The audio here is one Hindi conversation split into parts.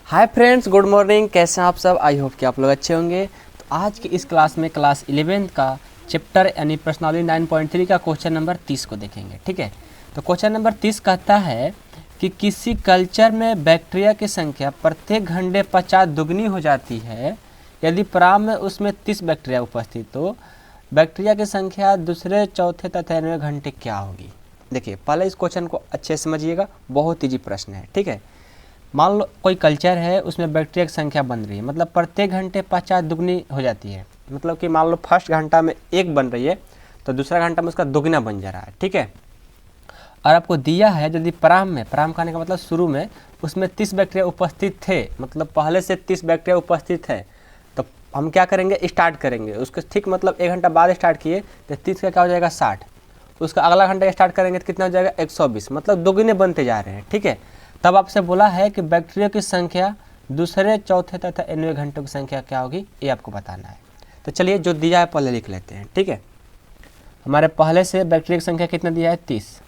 Hi friends, good morning. कैसे हैं आप सब? आई होप कि आप लोग अच्छे होंगे। तो आज की इस क्लास में क्लास 11 का चैप्टर यानी पर्सनालिटी 9.3 का क्वेश्चन नंबर 30 को देखेंगे। ठीक है, तो क्वेश्चन नंबर 30 कहता है कि किसी कल्चर में बैक्टीरिया की संख्या प्रत्येक घंटे 50 दुगनी हो जाती है। यदि प्रारंभ में उसमें 30 बैक्टीरिया उपस्थित, तो बैक्टीरिया की संख्या दूसरे, चौथे तथा 9वें घंटे क्या होगी? देखिए, पहले इस क्वेश्चन को अच्छे से समझिएगा, बहुत ईजी प्रश्न है। ठीक है, मान लो कोई कल्चर है, उसमें बैक्टीरिया की संख्या बन रही है, मतलब प्रत्येक घंटे 50 दुगनी हो जाती है। मतलब कि मान लो फर्स्ट घंटा में एक बन रही है, तो दूसरा घंटा में उसका दुगना बन जा रहा है। ठीक है, और आपको दिया है यदि प्रारंभ कहने का मतलब शुरू में उसमें 30 बैक्टीरिया उपस्थित थे, मतलब पहले से 30 बैक्टीरिया उपस्थित है, तो हम क्या करेंगे, स्टार्ट करेंगे उसके ठीक मतलब 1 घंटा बाद स्टार्ट किए तो 30 का क्या हो जाएगा 60। उसका अगला घंटा स्टार्ट करेंगे तो कितना हो जाएगा 120, मतलब दुगने बनते जा रहे हैं। ठीक है, तब आपसे बोला है कि बैक्टीरिया की संख्या दूसरे, चौथे तथा 9वें घंटों की संख्या क्या होगी, ये आपको बताना है। तो चलिए जो दिया है पहले लिख लेते हैं। ठीक है, हमारे पहले से बैक्टीरिया की संख्या कितना दिया है 30,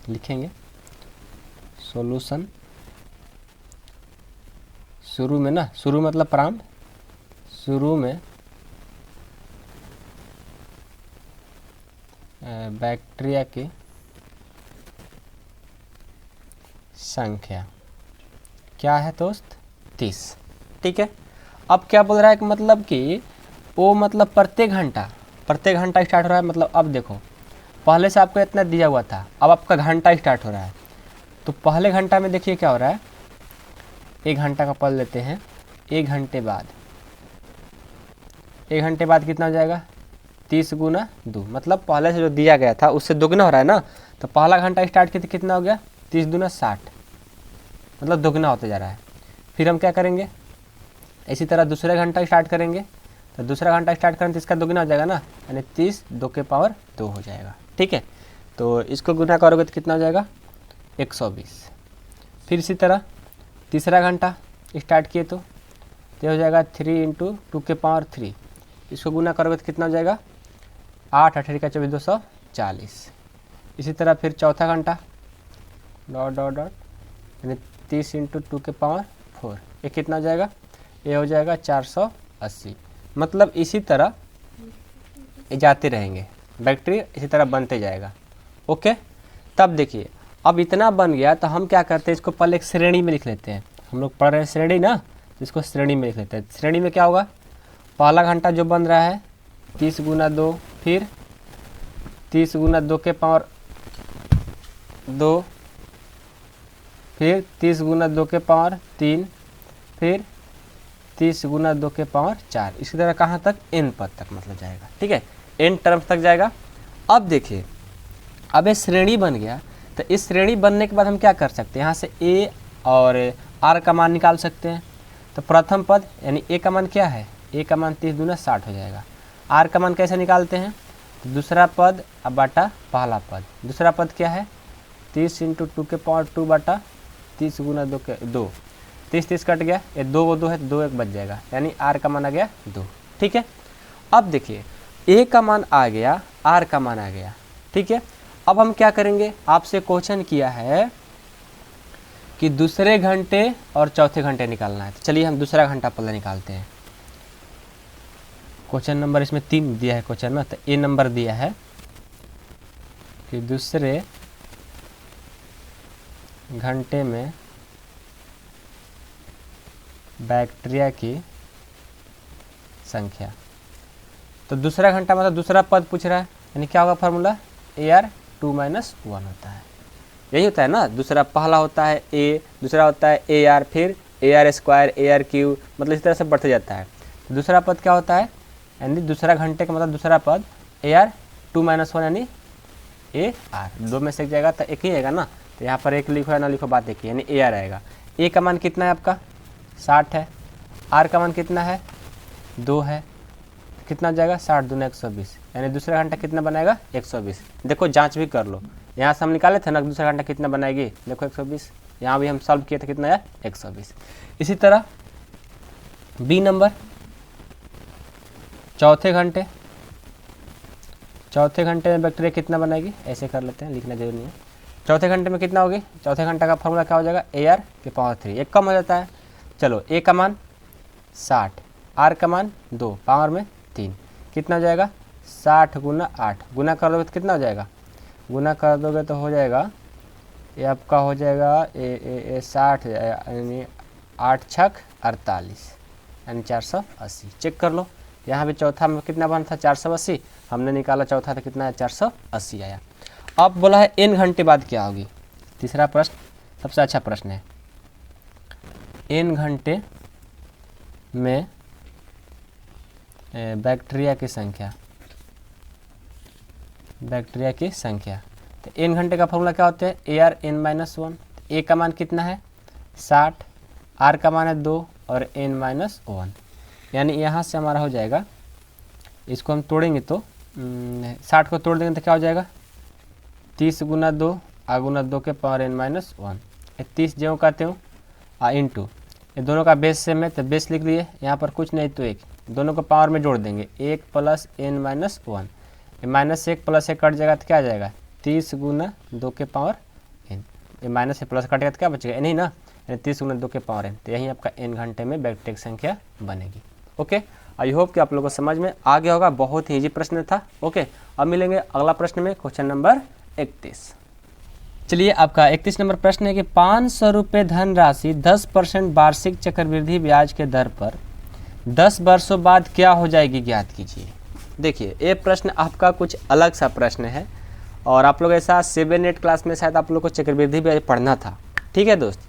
लिखेंगे सॉल्यूशन। शुरू में ना, शुरू मतलब प्रारंभ, शुरू में बैक्टीरिया की संख्या क्या है दोस्त, 30। ठीक है, अब क्या बोल रहा है कि मतलब कि वो मतलब प्रत्येक घंटा स्टार्ट हो रहा है। मतलब अब देखो, पहले से आपको इतना दिया हुआ था, अब आपका घंटा स्टार्ट हो रहा है। तो पहले घंटा में देखिए क्या हो रहा है, 1 घंटा का पल लेते हैं। 1 घंटे बाद, 1 घंटे बाद कितना हो जाएगा 30 गुना 2, मतलब पहले से जो दिया गया था उससे दुगना हो रहा है ना। तो पहला घंटा स्टार्ट किया तो कितना हो गया 30 दूना 60, मतलब दुगना होते जा रहा है। फिर हम क्या करेंगे, इसी तरह दूसरे घंटा स्टार्ट करेंगे, तो दूसरा घंटा स्टार्ट करें तो इसका दुगना हो जाएगा ना, यानी 30 2 के पावर 2 हो जाएगा। ठीक है, तो इसको गुना करोगे तो कितना हो जाएगा 120। फिर इसी तरह तीसरा घंटा स्टार्ट किए तो ये हो जाएगा 3 × 2 के पावर 3, इसको गुना करोगे तो कितना हो जाएगा 8 8 का 24 240। इसी तरह फिर चौथा घंटा डॉट डॉट डॉट यानी 30 × 2 के पावर 4, ये कितना हो जाएगा, ये हो जाएगा 480। मतलब इसी तरह ये जाते रहेंगे, बैक्टीरिया इसी तरह बनते जाएगा। ओके, तब देखिए अब इतना बन गया तो हम क्या करते हैं, इसको पहले एक श्रेणी में लिख लेते हैं। हम लोग पढ़ रहे हैं श्रेणी ना, तो इसको श्रेणी में लिख लेते हैं। श्रेणी में क्या होगा, पहला घंटा जो बन रहा है 30 गुना 2, फिर 30 गुना 2 के पावर 2, फिर 30 गुना 2 के पावर 3, फिर 30 गुना 2 के पावर 4। इसी तरह कहाँ तक, n पद तक मतलब जाएगा। ठीक है, n टर्म्स तक जाएगा। अब देखिए, अब ये श्रेणी बन गया, तो इस श्रेणी बनने के बाद हम क्या कर सकते हैं, यहाँ से a और r का मान निकाल सकते हैं। तो प्रथम पद यानी a का मान क्या है, a का मान 30 दूना 60 हो जाएगा। r का मान कैसे निकालते हैं, तो दूसरा पद अब बाटा पहला पद। दूसरा पद क्या है 30 × 2 के पावर 2 बाटा 30 गुना 2 के 2, 30 30 कट गया, ये 2 वो 2 है, 2 1 बच जाएगा, यानी r का मान आ गया 2। ठीक है, अब देखिए a का मान आ गया, r का मान आ गया। ठीक है, अब हम क्या करेंगे, आपसे क्वेश्चन किया है कि दूसरे घंटे और चौथे घंटे निकालना है। तो चलिए हम दूसरा घंटा पहले निकालते हैं। क्वेश्चन नंबर इसमें 3 दिया है क्वेश्चन में, तो ए नंबर दिया है कि दूसरे घंटे में बैक्टीरिया की संख्या। तो दूसरा घंटा मतलब दूसरा पद पूछ रहा है, यानी क्या होगा फार्मूला, AR2 - 1 होता है। यही होता है ना, दूसरा पहला होता है A, दूसरा होता है AR, फिर AR², AR3, मतलब इस तरह से बढ़ते जाता है। दूसरा पद क्या होता है, यानी दूसरा घंटे का मतलब दूसरा पद AR2 - 1 यानी AR, 2 में से एक जाएगा तो एक ही आएगा ना, तो यहाँ पर एक लिखो या ना लिखो बात एक ही, यानी AR आएगा। A का मान कितना है आपका 60 है, R का मान कितना है 2 है, कितना जाएगा 60 दूना 120, यानी दूसरा घंटा कितना बनाएगा 120। देखो जांच भी कर लो, यहाँ से हम निकाले थे ना दूसरा घंटा कितना बनाएगी, देखो 120, यहाँ भी हम सॉल्व किए थे कितना आया 120। इसी तरह बी नंबर चौथे घंटे में बैक्टीरिया कितना बनाएगी, ऐसे कर लेते हैं, लिखना जरूरी नहीं है। चौथे घंटे में कितना होगी, चौथे घंटे का फॉर्मूला क्या हो जाएगा AR के पावर 3, एक कम हो जाता है चलो ए का मान 60, आर का मान 2, पावर में 3, कितना हो जाएगा 60 गुना 8, गुना कर दोगे तो कितना हो जाएगा, गुना कर दोगे तो हो जाएगा ये आपका हो जाएगा ए 60 यानी 8 छक 48 यानी 480। चेक कर लो, यहाँ पे चौथा में कितना बना था 480, हमने निकाला चौथा था कितना है 480 आया। अब बोला है n घंटे बाद क्या होगी, तीसरा प्रश्न सबसे अच्छा प्रश्न है। n घंटे में बैक्टीरिया की संख्या, बैक्टीरिया की संख्या, तो n घंटे का फॉर्मूला क्या होता है AR(n-1), a का मान कितना है 60, r का मान है 2 और n-1, यानी यहाँ से हमारा हो जाएगा, इसको हम तोड़ेंगे तो 60 को तोड़ देंगे तो क्या हो जाएगा 30 गुना 2 गुना 2 के पावर n-1, 30 जो कहते हो इंटू, ये दोनों का बेस सेम है तो बेस लिख लिए, यहाँ पर कुछ नहीं तो 1, दोनों को पावर में जोड़ देंगे 1 plus n-1, minus 1 plus 1 cut जाएगा तो क्या आ जाएगा 30 गुना 2 के पावर n, ये माइनस से प्लस कटेगा तो क्या बचेगा नहीं ना, 30 गुना 2 के पावर n, तो यही आपका n घंटे में बैक्टीरिया की संख्या बनेगी। ओके, आई होप कि आप लोगों को समझ में आ गया होगा, बहुत ही ईजी प्रश्न था। ओके, अब मिलेंगे अगला प्रश्न में, क्वेश्चन नंबर 31। चलिए, आपका 31 नंबर प्रश्न है कि 500 रुपये धनराशि 10% वार्षिक चक्रवृद्धि ब्याज के दर पर 10 वर्षों बाद क्या हो जाएगी, ज्ञात कीजिए। देखिए, ये प्रश्न आपका कुछ अलग सा प्रश्न है और आप लोग ऐसा 7-8 क्लास में शायद आप लोग को चक्रवृद्धि ब्याज पढ़ना था। ठीक है दोस्त,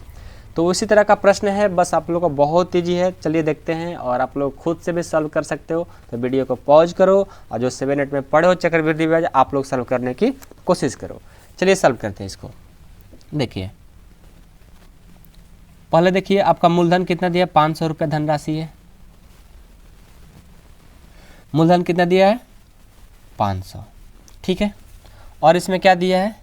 तो उसी तरह का प्रश्न है, बस आप लोग को बहुत ईजी है। चलिए देखते हैं, और आप लोग खुद से भी सॉल्व कर सकते हो, तो वीडियो को पॉज करो और जो 7-8 में पढ़े हो चक्रवृद्धि ब्याज आप लोग सॉल्व करने की कोशिश करो। चलिए सॉल्व करते हैं इसको। देखिए, पहले देखिए आपका मूलधन कितना दिया, 500 रुपये धनराशि है, मूलधन कितना दिया है 500, ठीक है। और इसमें क्या दिया है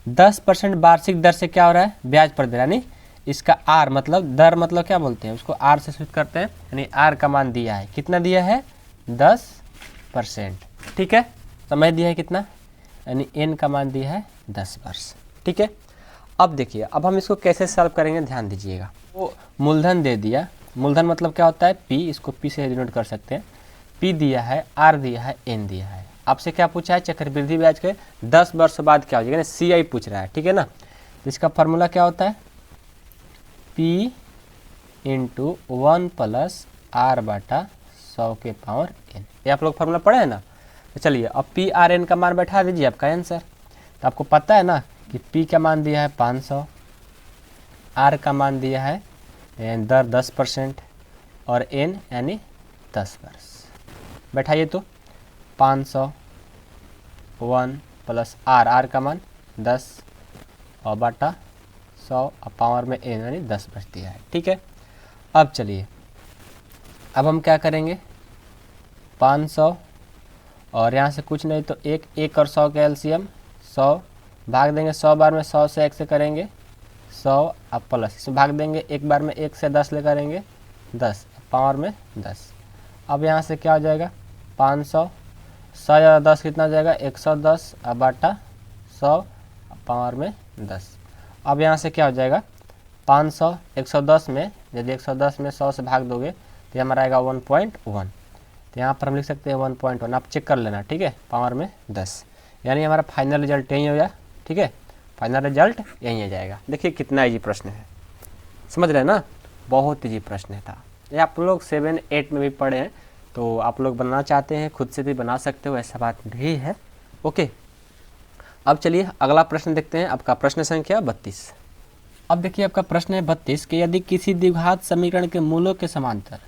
10% वार्षिक दर से क्या हो रहा है, ब्याज पर दे रहा है, यानी इसका आर मतलब दर मतलब क्या बोलते हैं उसको, आर से सूचित करते हैं, यानी आर का मान दिया है, कितना दिया है 10%, ठीक है। समय दिया है कितना, यानी एन का मान दिया है 10 वर्ष, ठीक है। अब देखिए, अब हम इसको कैसे सॉल्व करेंगे, ध्यान दीजिएगा। वो मूलधन दे दिया, मूलधन मतलब क्या होता है पी, इसको पी से डिनोट कर सकते हैं, पी दिया है, आर दिया है, एन दिया है। आपसे क्या पूछा है, चक्रवृद्धि ब्याज के 10 वर्ष बाद क्या हो जाएगा, सी आई पूछ रहा है, ठीक है ना। तो इसका फार्मूला क्या होता है P इंटू 1 प्लस आर बटा 100 के पावर n, ये आप लोग फार्मूला पढ़े हैं ना। तो चलिए अब पी आर एन का मान बैठा दीजिए, आपका आंसर। तो आपको पता है ना कि P का मान दिया है 500, R का मान दिया है दर 10% और N यानी 10 वर्ष। बैठाइए तो 500 1 प्लस आर, आर का मान 10 और बटा 100 और पावर में n यानी 10 वर्ष दिया है, ठीक है। अब चलिए, अब हम क्या करेंगे 500 और यहाँ से कुछ नहीं तो एक और 100 के एलसीएम 100 भाग देंगे, 100 बार में 100 से 1 से करेंगे 100 अब प्लस इसमें भाग देंगे, एक बार में 1 से 10 ले करेंगे 10 पावर में 10। अब यहाँ से क्या हो जाएगा 500 100 ज़्यादा 10 कितना हो जाएगा 110 अब बटा 100 पावर में 10। अब यहाँ से क्या हो जाएगा 500 110 में, यदि 110 में 100 से भाग दोगे तो हमारा आएगा 1.1, तो यहाँ पर हम लिख सकते हैं 1.1, आप चेक कर लेना, ठीक है, पावर में 10, यानी हमारा फाइनल रिजल्ट यही हो गया, ठीक है, फाइनल रिजल्ट यही आ जाएगा। देखिए कितना इजी प्रश्न है, समझ रहे हैं ना, बहुत इजी प्रश्न था ये, आप लोग 7-8 में भी पढ़े हैं, तो आप लोग बनाना चाहते हैं खुद से भी बना सकते हो, ऐसा बात नहीं है। ओके, अब चलिए अगला प्रश्न देखते हैं, आपका प्रश्न संख्या 32। अब देखिए आपका प्रश्न है 32 कि यदि किसी द्विघात समीकरण के मूलों के समांतर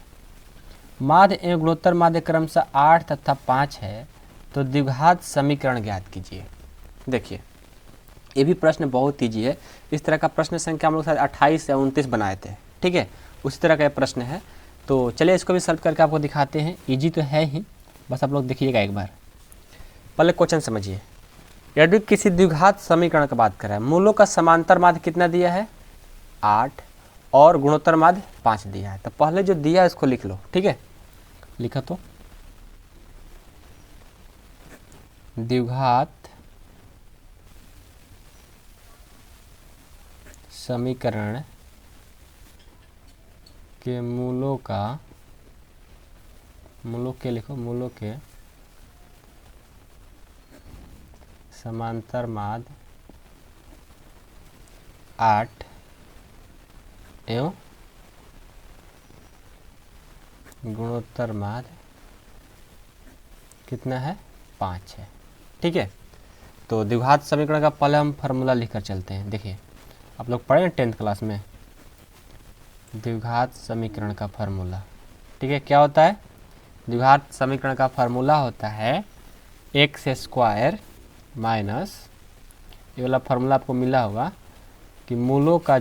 माध्य एवं गुणोत्तर माध्य क्रमशः 8 तथा 5 है तो द्विघात समीकरण ज्ञात कीजिए। देखिए ये भी प्रश्न बहुत ईजी है, इस तरह का प्रश्न संख्या हम लोग शायद 28 या 29 बनाए थे, ठीक है, उसी तरह का ये प्रश्न है। तो चलिए इसको भी सॉल्व करके आपको दिखाते हैं, ईजी तो है ही, बस आप लोग देखिएगा एक बार। पहले क्वेश्चन समझिए, यदि किसी द्विघात समीकरण का बात करें, मूलों का समांतर माध्य कितना दिया है 8 और गुणोत्तर माध्य 5 दिया है, तो पहले जो दिया है इसको लिख लो, ठीक है, लिखा तो द्विघात समीकरण के मूलों के लिखो, मूलों के समांतर माध्य 8 एवं गुणोत्तर माध्य कितना है 5 है। ठीक है, तो द्विघात समीकरण का पहले हम फार्मूला लिखकर चलते हैं। देखिए आप लोग पढ़े 10th क्लास में द्विघात समीकरण का फार्मूला। ठीक है, क्या होता है द्विघात समीकरण का फार्मूला होता है एक्स स्क्वायर माइनस, ये वाला फार्मूला आपको मिला होगा कि मूलों का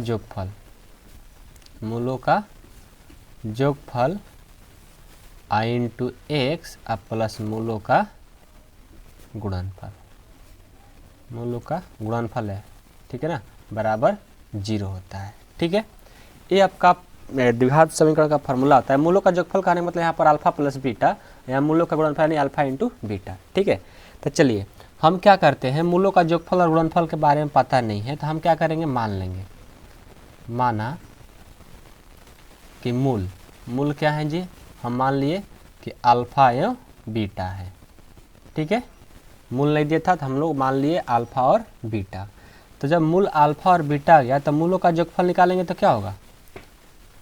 जोगफल, आई इंटू एक्स प्लस मूलों का गुणनफल है। ठीक है ना, बराबर 0 होता है। ठीक है, ये आपका द्विघात समीकरण का फार्मूला होता है। मूलों का जोगफल कहने का मतलब यहाँ पर अल्फा प्लस बीटा, यहाँ मूलों का गुणनफल यानी अल्फा इंटू बीटा। ठीक है, तो चलिए हम क्या करते हैं, मूलों का जोगफल और गुणनफल के बारे में पता नहीं है तो हम क्या करेंगे, मान लेंगे। माना कि मूल क्या है जी, हम मान लिए कि अल्फा एवं बीटा है। ठीक है, मूल नहीं दिया था तो हम लोग मान लिए अल्फा और बीटा। तो जब मूल अल्फा और बीटा आ गया तो मूलों का जोगफल निकालेंगे तो क्या होगा,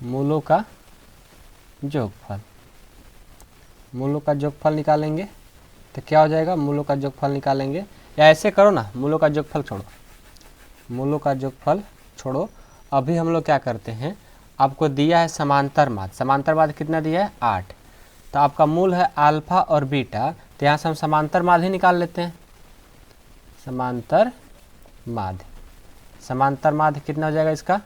मूलों का जोगफल निकालेंगे तो क्या हो जाएगा, मूलों का जोगफल निकालेंगे, या ऐसे करो ना, मूलों का जोगफल छोड़ो, अभी हम लोग क्या करते हैं, आपको दिया है समांतर माध्य कितना दिया है 8, तो आपका मूल है अल्फा और बीटा, तो यहाँ से हम समांतर माध्य ही निकाल लेते हैं। समांतर माध्य कितना हो जाएगा इसका,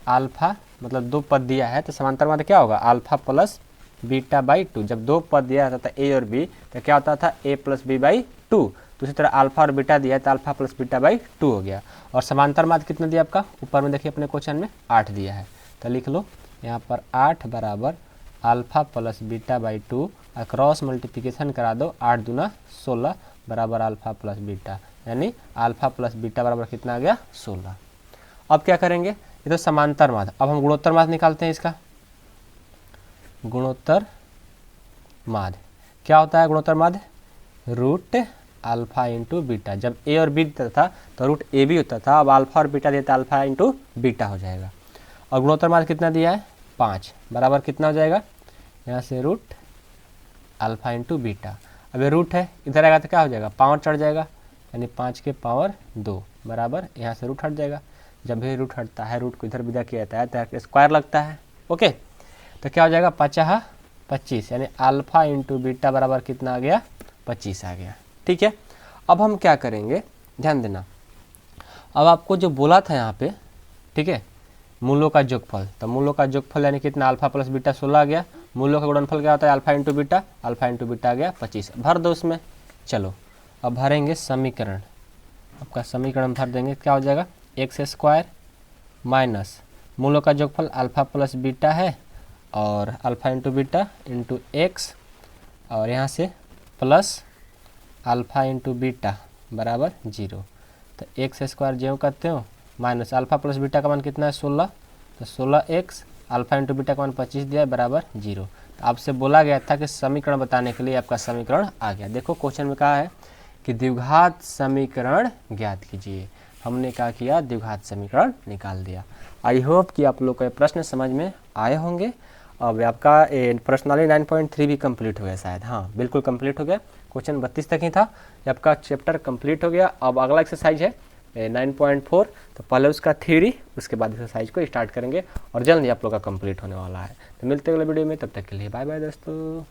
अल्फा मतलब 2 पद दिया है तो समांतर माध्य क्या होगा, अल्फा प्लस बीटा बाई 2। जब 2 पद दिया जाता था ए और बी तो क्या होता था a प्लस बी बाई 2। दूसरी तरह अल्फा और बीटा दिया है तो अल्फा प्लस बीटा बाई 2 हो गया। और समांतर माध्य कितना दिया आपका, ऊपर में देखिए अपने क्वेश्चन में 8 दिया है, तो लिख लो यहाँ पर 8 बराबर alpha plus beta by 2, cross multiplication करा दो, 8 दूना 16 बराबर अल्फा प्लस बीटा, यानी अल्फा प्लस बीटा बराबर कितना आ गया 16। अब क्या करेंगे, ये तो समांतर माध्य, अब हम गुणोत्तर माध्य निकालते हैं। इसका गुणोत्तर माध्य क्या होता है, गुणोत्तर माध्य रूट अल्फा इंटू बीटा। जब ए और बी देता था तो रूट ए बी होता था, अब अल्फा और बीटा देता अल्फा इंटू बीटा हो जाएगा। और गुणोत्तर माध्य कितना दिया है 5 बराबर कितना हो जाएगा, यहाँ से रूट अल्फा इंटू बीटा। अब ये रूट है, इधर आएगा तो क्या हो जाएगा, पावर चढ़ जाएगा, यानी 5 के पावर 2 बराबर, यहाँ से रूट हट जाएगा। जब भी रूट हटता है, रूट को इधर विदा किया जाता है तो स्क्वायर लगता है। ओके, तो क्या हो जाएगा 5 25, यानी अल्फा इंटू बीटा बराबर कितना आ गया 25 आ गया। ठीक है, अब हम क्या करेंगे, ध्यान देना, अब आपको जो बोला था यहाँ पे, ठीक है, मूलों का जोगफल, तो मूलों का जोगफल यानी कितना, अल्फा प्लस बीटा 16 आ गया। मूलों का गुणनफल क्या होता है, अल्फा इंटू बीटा आ गया 25, भर दो उसमें। चलो अब भरेंगे समीकरण, आपका समीकरण भर देंगे, क्या हो जाएगा एक्स स्क्वायर माइनस मूलों का जोगफल अल्फा प्लस बीटा है और alpha into beta into x, और यहाँ से प्लस अल्फा इंटू बीटा बराबर 0। तो एक्स स्क्वायर ज्यों करते हो माइनस अल्फा प्लस बीटा का मान कितना है 16, तो 16x अल्फा इंटू बीटा का मान 25 दिया है बराबर 0। तो आपसे बोला गया था कि समीकरण बताने के लिए आपका समीकरण आ गया। देखो क्वेश्चन में कहा है कि द्विघात समीकरण ज्ञात कीजिए, हमने क्या किया, द्विघात समीकरण निकाल दिया। आई होप कि आप लोग को प्रश्न समझ में आए होंगे। अब आपका प्रश्नावली 9.3 भी कंप्लीट हो गया शायद, हाँ बिल्कुल कंप्लीट हो गया। क्वेश्चन 32 तक ही था, आपका चैप्टर कंप्लीट हो गया। अब अगला एक्सरसाइज है 9.4, तो पहले उसका थ्योरी, उसके बाद एक्सरसाइज को स्टार्ट करेंगे और जल्द ही आप लोग का कंप्लीट होने वाला है। तो मिलते हैं अगले वीडियो में, तब तक के लिए बाय बाय दोस्तों।